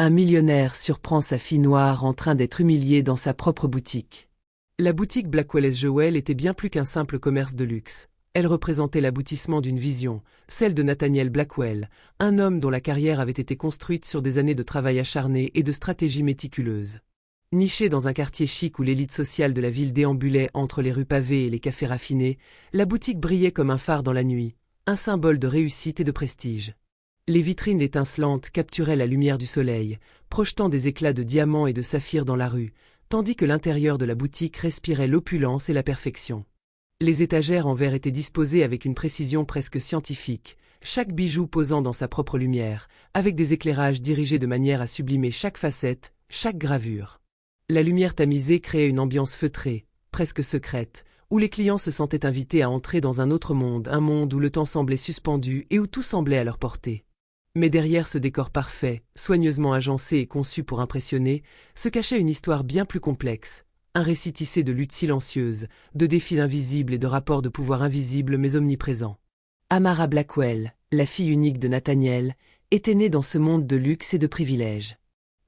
Un millionnaire surprend sa fille noire en train d'être humiliée dans sa propre boutique. La boutique Blackwell & Jewell était bien plus qu'un simple commerce de luxe. Elle représentait l'aboutissement d'une vision, celle de Nathaniel Blackwell, un homme dont la carrière avait été construite sur des années de travail acharné et de stratégie méticuleuse. Nichée dans un quartier chic où l'élite sociale de la ville déambulait entre les rues pavées et les cafés raffinés, la boutique brillait comme un phare dans la nuit, un symbole de réussite et de prestige. Les vitrines étincelantes capturaient la lumière du soleil, projetant des éclats de diamants et de saphirs dans la rue, tandis que l'intérieur de la boutique respirait l'opulence et la perfection. Les étagères en verre étaient disposées avec une précision presque scientifique, chaque bijou posant dans sa propre lumière, avec des éclairages dirigés de manière à sublimer chaque facette, chaque gravure. La lumière tamisée créait une ambiance feutrée, presque secrète, où les clients se sentaient invités à entrer dans un autre monde, un monde où le temps semblait suspendu et où tout semblait à leur portée. Mais derrière ce décor parfait, soigneusement agencé et conçu pour impressionner, se cachait une histoire bien plus complexe. Un récit tissé de luttes silencieuses, de défis invisibles et de rapports de pouvoir invisibles mais omniprésents. Amara Blackwell, la fille unique de Nathaniel, était née dans ce monde de luxe et de privilèges.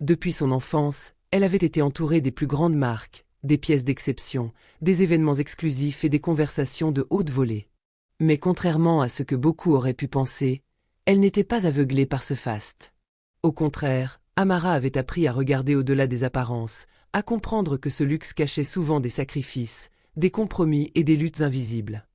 Depuis son enfance, elle avait été entourée des plus grandes marques, des pièces d'exception, des événements exclusifs et des conversations de haute volée. Mais contrairement à ce que beaucoup auraient pu penser, elle n'était pas aveuglée par ce faste. Au contraire, Amara avait appris à regarder au-delà des apparences, à comprendre que ce luxe cachait souvent des sacrifices, des compromis et des luttes invisibles.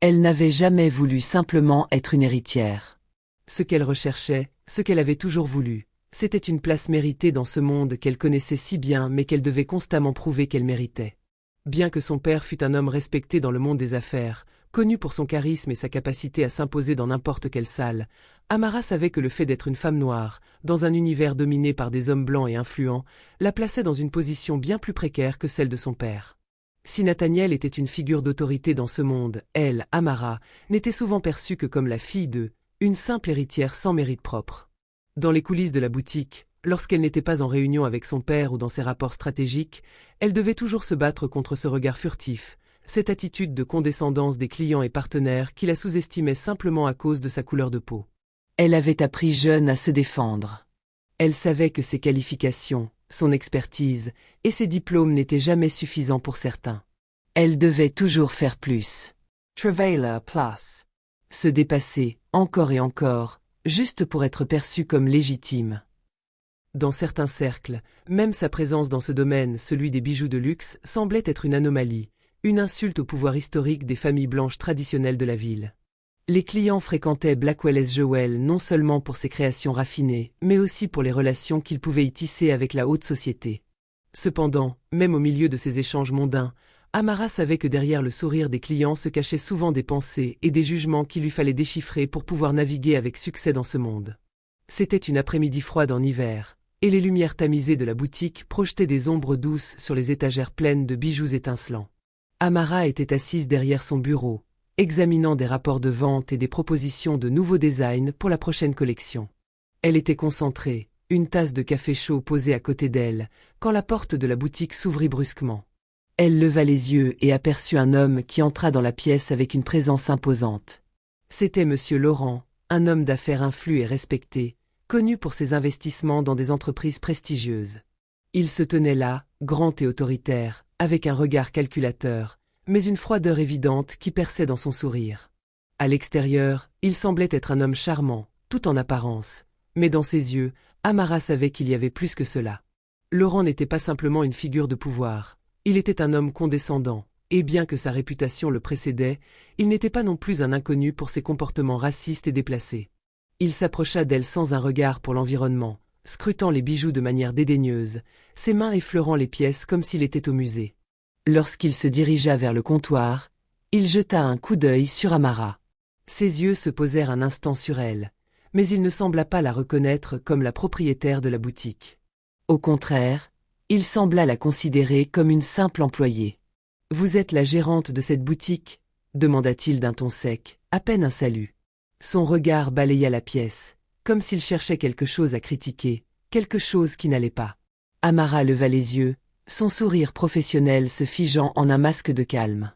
Elle n'avait jamais voulu simplement être une héritière. Ce qu'elle recherchait, ce qu'elle avait toujours voulu, c'était une place méritée dans ce monde qu'elle connaissait si bien mais qu'elle devait constamment prouver qu'elle méritait. Bien que son père fût un homme respecté dans le monde des affaires, connu pour son charisme et sa capacité à s'imposer dans n'importe quelle salle, Amara savait que le fait d'être une femme noire, dans un univers dominé par des hommes blancs et influents, la plaçait dans une position bien plus précaire que celle de son père. Si Nathaniel était une figure d'autorité dans ce monde, elle, Amara, n'était souvent perçue que comme la fille de, une simple héritière sans mérite propre. Dans les coulisses de la boutique, lorsqu'elle n'était pas en réunion avec son père ou dans ses rapports stratégiques, elle devait toujours se battre contre ce regard furtif, cette attitude de condescendance des clients et partenaires qui la sous-estimaient simplement à cause de sa couleur de peau. Elle avait appris jeune à se défendre. Elle savait que ses qualifications, son expertise et ses diplômes n'étaient jamais suffisants pour certains. Elle devait toujours faire plus. Travailler plus. Se dépasser, encore et encore, juste pour être perçue comme légitime. Dans certains cercles, même sa présence dans ce domaine, celui des bijoux de luxe, semblait être une anomalie, une insulte au pouvoir historique des familles blanches traditionnelles de la ville. Les clients fréquentaient Blackwell & Jewell non seulement pour ses créations raffinées, mais aussi pour les relations qu'ils pouvaient y tisser avec la haute société. Cependant, même au milieu de ces échanges mondains, Amara savait que derrière le sourire des clients se cachaient souvent des pensées et des jugements qu'il lui fallait déchiffrer pour pouvoir naviguer avec succès dans ce monde. C'était une après-midi froide en hiver, et les lumières tamisées de la boutique projetaient des ombres douces sur les étagères pleines de bijoux étincelants. Amara était assise derrière son bureau, examinant des rapports de vente et des propositions de nouveaux designs pour la prochaine collection. Elle était concentrée, une tasse de café chaud posée à côté d'elle, quand la porte de la boutique s'ouvrit brusquement. Elle leva les yeux et aperçut un homme qui entra dans la pièce avec une présence imposante. C'était Monsieur Laurent, un homme d'affaires influent et respecté, connu pour ses investissements dans des entreprises prestigieuses. Il se tenait là, grand et autoritaire, avec un regard calculateur, mais une froideur évidente qui perçait dans son sourire. À l'extérieur, il semblait être un homme charmant, tout en apparence, mais dans ses yeux, Amara savait qu'il y avait plus que cela. Laurent n'était pas simplement une figure de pouvoir, il était un homme condescendant, et bien que sa réputation le précédait, il n'était pas non plus un inconnu pour ses comportements racistes et déplacés. Il s'approcha d'elle sans un regard pour l'environnement, scrutant les bijoux de manière dédaigneuse, ses mains effleurant les pièces comme s'il était au musée. Lorsqu'il se dirigea vers le comptoir, il jeta un coup d'œil sur Amara. Ses yeux se posèrent un instant sur elle, mais il ne sembla pas la reconnaître comme la propriétaire de la boutique. Au contraire, il sembla la considérer comme une simple employée. « Vous êtes la gérante de cette boutique ?» demanda-t-il d'un ton sec, à peine un salut. Son regard balaya la pièce, comme s'il cherchait quelque chose à critiquer, quelque chose qui n'allait pas. Amara leva les yeux, son sourire professionnel se figeant en un masque de calme.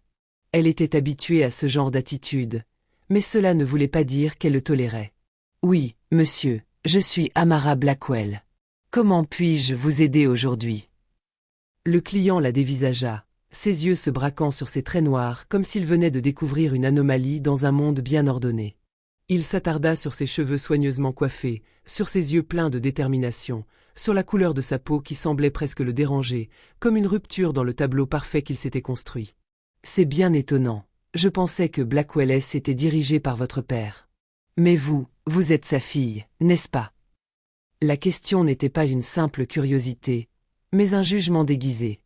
Elle était habituée à ce genre d'attitude, mais cela ne voulait pas dire qu'elle le tolérait. « Oui, monsieur, je suis Amara Blackwell. Comment puis-je vous aider aujourd'hui? Le client la dévisagea, ses yeux se braquant sur ses traits noirs comme s'il venait de découvrir une anomalie dans un monde bien ordonné. Il s'attarda sur ses cheveux soigneusement coiffés, sur ses yeux pleins de détermination, sur la couleur de sa peau qui semblait presque le déranger, comme une rupture dans le tableau parfait qu'il s'était construit. C'est bien étonnant. Je pensais que Blackwell S était dirigé par votre père. Mais vous êtes sa fille, n'est-ce pas? La question n'était pas une simple curiosité, mais un jugement déguisé.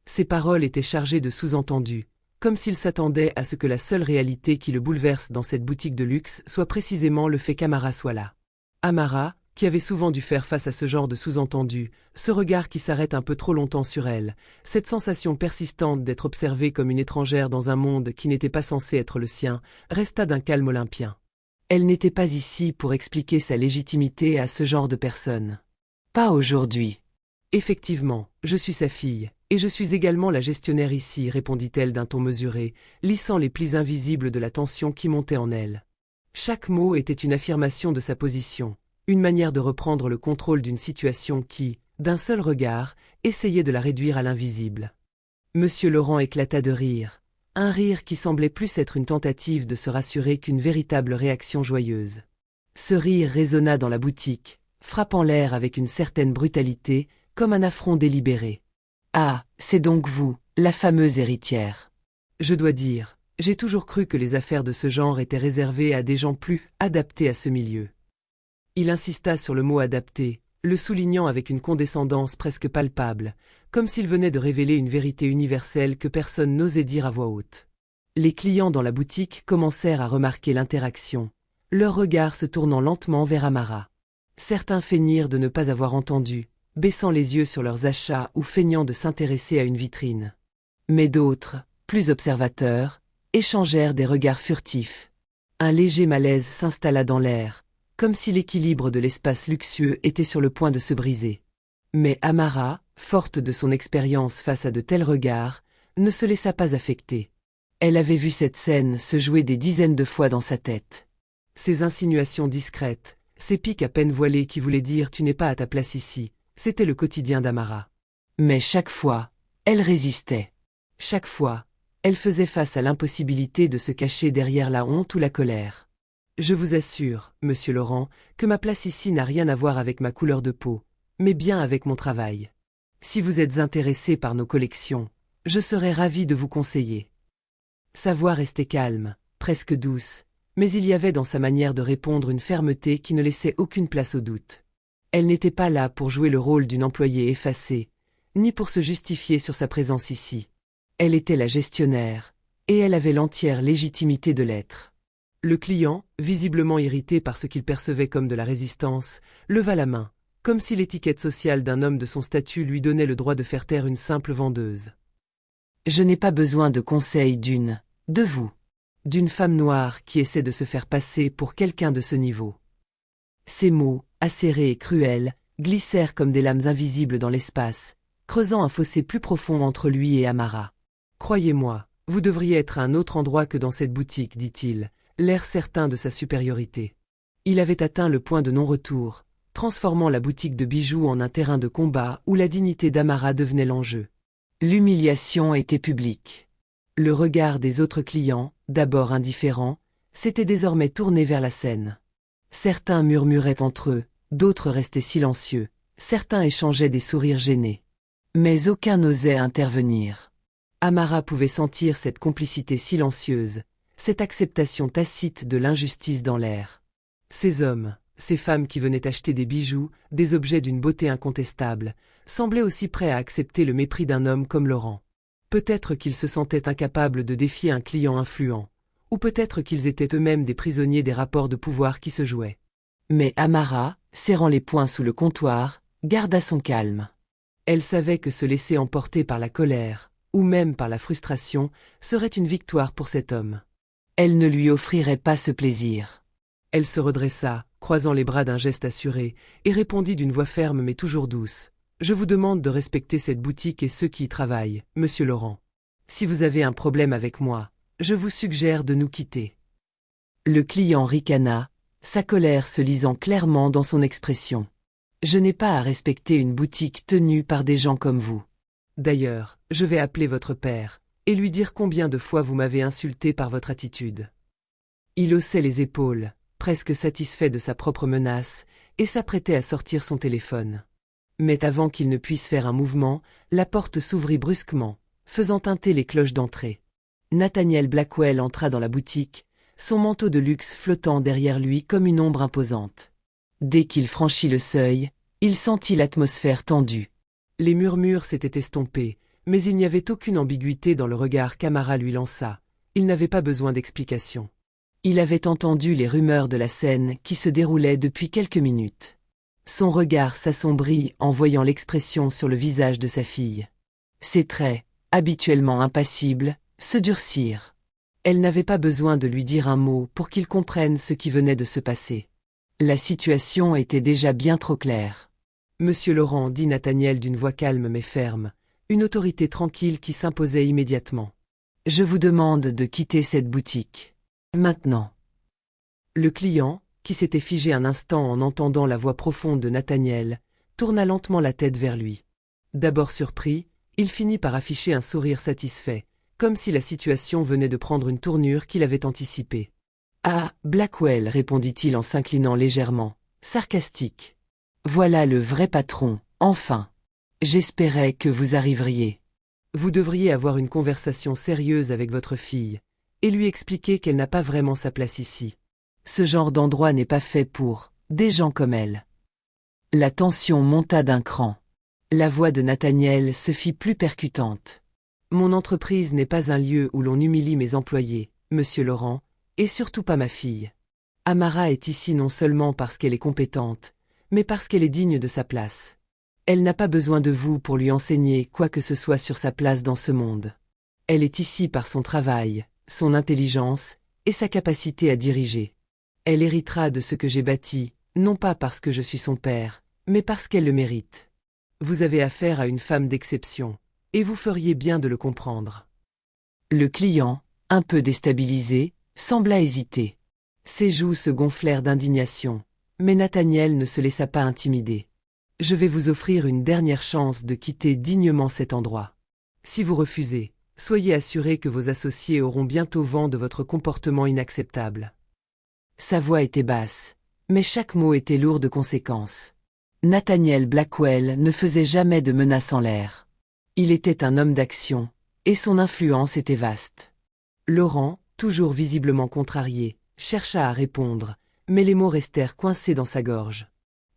Ses paroles étaient chargées de sous-entendus, comme s'il s'attendait à ce que la seule réalité qui le bouleverse dans cette boutique de luxe soit précisément le fait qu'Amara soit là. Amara, qui avait souvent dû faire face à ce genre de sous-entendus, ce regard qui s'arrête un peu trop longtemps sur elle, cette sensation persistante d'être observée comme une étrangère dans un monde qui n'était pas censé être le sien, resta d'un calme olympien. Elle n'était pas ici pour expliquer sa légitimité à ce genre de personnes. Pas aujourd'hui. Effectivement, je suis sa fille, et je suis également la gestionnaire ici, répondit-elle d'un ton mesuré, lissant les plis invisibles de la tension qui montait en elle. Chaque mot était une affirmation de sa position, une manière de reprendre le contrôle d'une situation qui, d'un seul regard, essayait de la réduire à l'invisible. Monsieur Laurent éclata de rire, un rire qui semblait plus être une tentative de se rassurer qu'une véritable réaction joyeuse. Ce rire résonna dans la boutique, frappant l'air avec une certaine brutalité, comme un affront délibéré. « Ah, c'est donc vous, la fameuse héritière. » Je dois dire, j'ai toujours cru que les affaires de ce genre étaient réservées à des gens plus adaptés à ce milieu. Il insista sur le mot adapté, le soulignant avec une condescendance presque palpable, comme s'il venait de révéler une vérité universelle que personne n'osait dire à voix haute. Les clients dans la boutique commencèrent à remarquer l'interaction, leurs regards se tournant lentement vers Amara. Certains feignirent de ne pas avoir entendu, baissant les yeux sur leurs achats ou feignant de s'intéresser à une vitrine. Mais d'autres, plus observateurs, échangèrent des regards furtifs. Un léger malaise s'installa dans l'air, comme si l'équilibre de l'espace luxueux était sur le point de se briser. Mais Amara, forte de son expérience face à de tels regards, ne se laissa pas affecter. Elle avait vu cette scène se jouer des dizaines de fois dans sa tête. Ces insinuations discrètes, ces piques à peine voilées qui voulaient dire « tu n'es pas à ta place ici », c'était le quotidien d'Amara. Mais chaque fois, elle résistait. Chaque fois, elle faisait face à l'impossibilité de se cacher derrière la honte ou la colère. Je vous assure, monsieur Laurent, que ma place ici n'a rien à voir avec ma couleur de peau, mais bien avec mon travail. Si vous êtes intéressé par nos collections, je serais ravi de vous conseiller. Sa voix restait calme, presque douce, mais il y avait dans sa manière de répondre une fermeté qui ne laissait aucune place au doute. Elle n'était pas là pour jouer le rôle d'une employée effacée, ni pour se justifier sur sa présence ici. Elle était la gestionnaire, et elle avait l'entière légitimité de l'être. Le client, visiblement irrité par ce qu'il percevait comme de la résistance, leva la main, comme si l'étiquette sociale d'un homme de son statut lui donnait le droit de faire taire une simple vendeuse. « Je n'ai pas besoin de conseils de vous. D'une femme noire qui essaie de se faire passer pour quelqu'un de ce niveau. » Ces mots, acérés et cruels, glissèrent comme des lames invisibles dans l'espace, creusant un fossé plus profond entre lui et Amara. « Croyez-moi, vous devriez être à un autre endroit que dans cette boutique, dit-il, l'air certain de sa supériorité. Il avait atteint le point de non-retour, transformant la boutique de bijoux en un terrain de combat où la dignité d'Amara devenait l'enjeu. L'humiliation était publique. Le regard des autres clients, d'abord indifférents, s'était désormais tourné vers la scène. Certains murmuraient entre eux, d'autres restaient silencieux, certains échangeaient des sourires gênés. Mais aucun n'osait intervenir. Amara pouvait sentir cette complicité silencieuse, cette acceptation tacite de l'injustice dans l'air. Ces hommes, ces femmes qui venaient acheter des bijoux, des objets d'une beauté incontestable, semblaient aussi prêts à accepter le mépris d'un homme comme Laurent. Peut-être qu'ils se sentaient incapables de défier un client influent, ou peut-être qu'ils étaient eux-mêmes des prisonniers des rapports de pouvoir qui se jouaient. Mais Amara, serrant les poings sous le comptoir, garda son calme. Elle savait que se laisser emporter par la colère, ou même par la frustration, serait une victoire pour cet homme. Elle ne lui offrirait pas ce plaisir. Elle se redressa, croisant les bras d'un geste assuré, et répondit d'une voix ferme mais toujours douce. « Je vous demande de respecter cette boutique et ceux qui y travaillent, monsieur Laurent. Si vous avez un problème avec moi, je vous suggère de nous quitter. » Le client ricana, sa colère se lisant clairement dans son expression. Je n'ai pas à respecter une boutique tenue par des gens comme vous. D'ailleurs, je vais appeler votre père, et lui dire combien de fois vous m'avez insulté par votre attitude. Il haussait les épaules, presque satisfait de sa propre menace, et s'apprêtait à sortir son téléphone. Mais avant qu'il ne puisse faire un mouvement, la porte s'ouvrit brusquement, faisant tinter les cloches d'entrée. Nathaniel Blackwell entra dans la boutique, son manteau de luxe flottant derrière lui comme une ombre imposante. Dès qu'il franchit le seuil, il sentit l'atmosphère tendue. Les murmures s'étaient estompés, mais il n'y avait aucune ambiguïté dans le regard qu'Amara lui lança. Il n'avait pas besoin d'explication. Il avait entendu les rumeurs de la scène qui se déroulait depuis quelques minutes. Son regard s'assombrit en voyant l'expression sur le visage de sa fille. Ses traits, habituellement impassibles, se durcirent. Elle n'avait pas besoin de lui dire un mot pour qu'il comprenne ce qui venait de se passer. La situation était déjà bien trop claire. Monsieur Laurent, dit Nathaniel d'une voix calme mais ferme, une autorité tranquille qui s'imposait immédiatement. Je vous demande de quitter cette boutique. Maintenant. Le client, qui s'était figé un instant en entendant la voix profonde de Nathaniel, tourna lentement la tête vers lui. D'abord surpris, il finit par afficher un sourire satisfait, comme si la situation venait de prendre une tournure qu'il avait anticipée. « Ah, Blackwell, répondit-il en s'inclinant légèrement, sarcastique. Voilà le vrai patron, enfin. J'espérais que vous arriveriez. Vous devriez avoir une conversation sérieuse avec votre fille, et lui expliquer qu'elle n'a pas vraiment sa place ici. Ce genre d'endroit n'est pas fait pour des gens comme elle. » La tension monta d'un cran. La voix de Nathaniel se fit plus percutante. Mon entreprise n'est pas un lieu où l'on humilie mes employés, monsieur Laurent, et surtout pas ma fille. Amara est ici non seulement parce qu'elle est compétente, mais parce qu'elle est digne de sa place. Elle n'a pas besoin de vous pour lui enseigner quoi que ce soit sur sa place dans ce monde. Elle est ici par son travail, son intelligence et sa capacité à diriger. Elle héritera de ce que j'ai bâti, non pas parce que je suis son père, mais parce qu'elle le mérite. Vous avez affaire à une femme d'exception, et vous feriez bien de le comprendre. Le client, un peu déstabilisé, sembla hésiter. Ses joues se gonflèrent d'indignation, mais Nathaniel ne se laissa pas intimider. Je vais vous offrir une dernière chance de quitter dignement cet endroit. Si vous refusez, soyez assuré que vos associés auront bientôt vent de votre comportement inacceptable. Sa voix était basse, mais chaque mot était lourd de conséquences. Nathaniel Blackwell ne faisait jamais de menaces en l'air. Il était un homme d'action, et son influence était vaste. Laurent, toujours visiblement contrarié, chercha à répondre, mais les mots restèrent coincés dans sa gorge.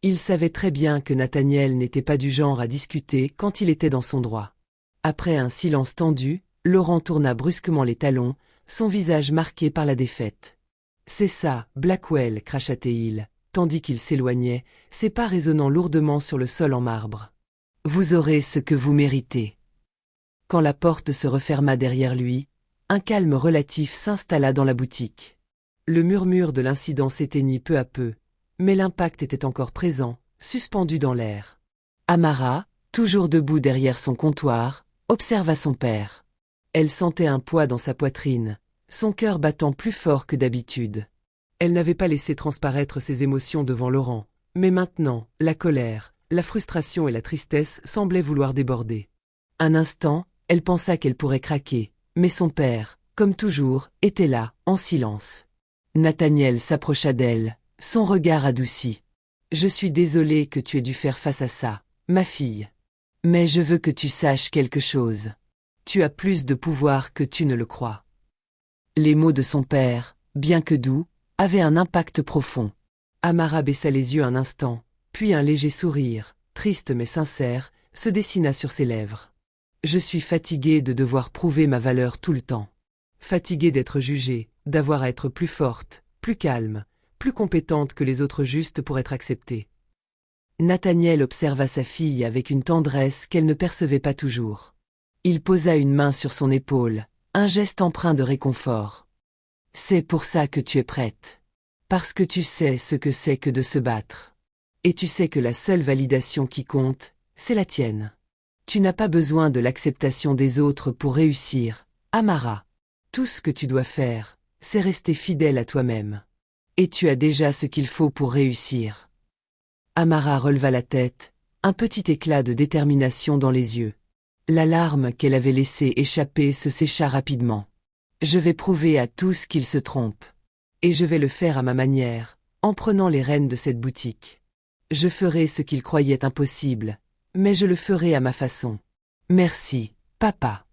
Il savait très bien que Nathaniel n'était pas du genre à discuter quand il était dans son droit. Après un silence tendu, Laurent tourna brusquement les talons, son visage marqué par la défaite. « C'est ça, Blackwell, cracha-t-il, tandis qu'il s'éloignait, ses pas résonnant lourdement sur le sol en marbre. Vous aurez ce que vous méritez. » Quand la porte se referma derrière lui, un calme relatif s'installa dans la boutique. Le murmure de l'incident s'éteignit peu à peu, mais l'impact était encore présent, suspendu dans l'air. Amara, toujours debout derrière son comptoir, observa son père. Elle sentait un poids dans sa poitrine, son cœur battant plus fort que d'habitude. Elle n'avait pas laissé transparaître ses émotions devant Laurent, mais maintenant, la colère, la frustration et la tristesse semblaient vouloir déborder. Un instant, elle pensa qu'elle pourrait craquer, mais son père, comme toujours, était là, en silence. Nathaniel s'approcha d'elle, son regard adouci. « Je suis désolé que tu aies dû faire face à ça, ma fille. Mais je veux que tu saches quelque chose. Tu as plus de pouvoir que tu ne le crois. » Les mots de son père, bien que doux, avaient un impact profond. Amara baissa les yeux un instant, puis un léger sourire, triste mais sincère, se dessina sur ses lèvres. « Je suis fatiguée de devoir prouver ma valeur tout le temps. Fatiguée d'être jugée, d'avoir à être plus forte, plus calme, plus compétente que les autres justes pour être acceptée. » Nathaniel observa sa fille avec une tendresse qu'elle ne percevait pas toujours. Il posa une main sur son épaule, un geste empreint de réconfort. « C'est pour ça que tu es prête. Parce que tu sais ce que c'est que de se battre. Et tu sais que la seule validation qui compte, c'est la tienne. Tu n'as pas besoin de l'acceptation des autres pour réussir, Amara. Tout ce que tu dois faire, c'est rester fidèle à toi-même. Et tu as déjà ce qu'il faut pour réussir. » Amara releva la tête, un petit éclat de détermination dans les yeux. La larme qu'elle avait laissée échapper se sécha rapidement. Je vais prouver à tous qu'ils se trompent. Et je vais le faire à ma manière, en prenant les rênes de cette boutique. Je ferai ce qu'ils croyaient impossible, mais je le ferai à ma façon. Merci, papa.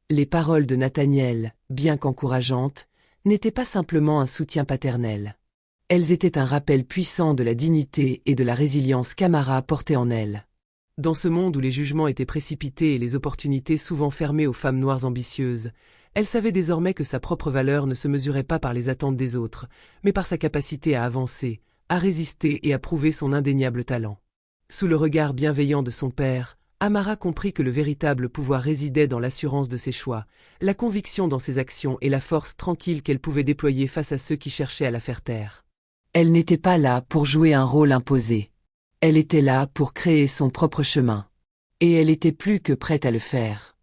Les paroles de Nathaniel, bien qu'encourageantes, n'étaient pas simplement un soutien paternel. Elles étaient un rappel puissant de la dignité et de la résilience qu'Amara portait en elle. Dans ce monde où les jugements étaient précipités et les opportunités souvent fermées aux femmes noires ambitieuses, elle savait désormais que sa propre valeur ne se mesurait pas par les attentes des autres, mais par sa capacité à avancer, à résister et à prouver son indéniable talent. Sous le regard bienveillant de son père, Amara comprit que le véritable pouvoir résidait dans l'assurance de ses choix, la conviction dans ses actions et la force tranquille qu'elle pouvait déployer face à ceux qui cherchaient à la faire taire. Elle n'était pas là pour jouer un rôle imposé. Elle était là pour créer son propre chemin. Et elle était plus que prête à le faire.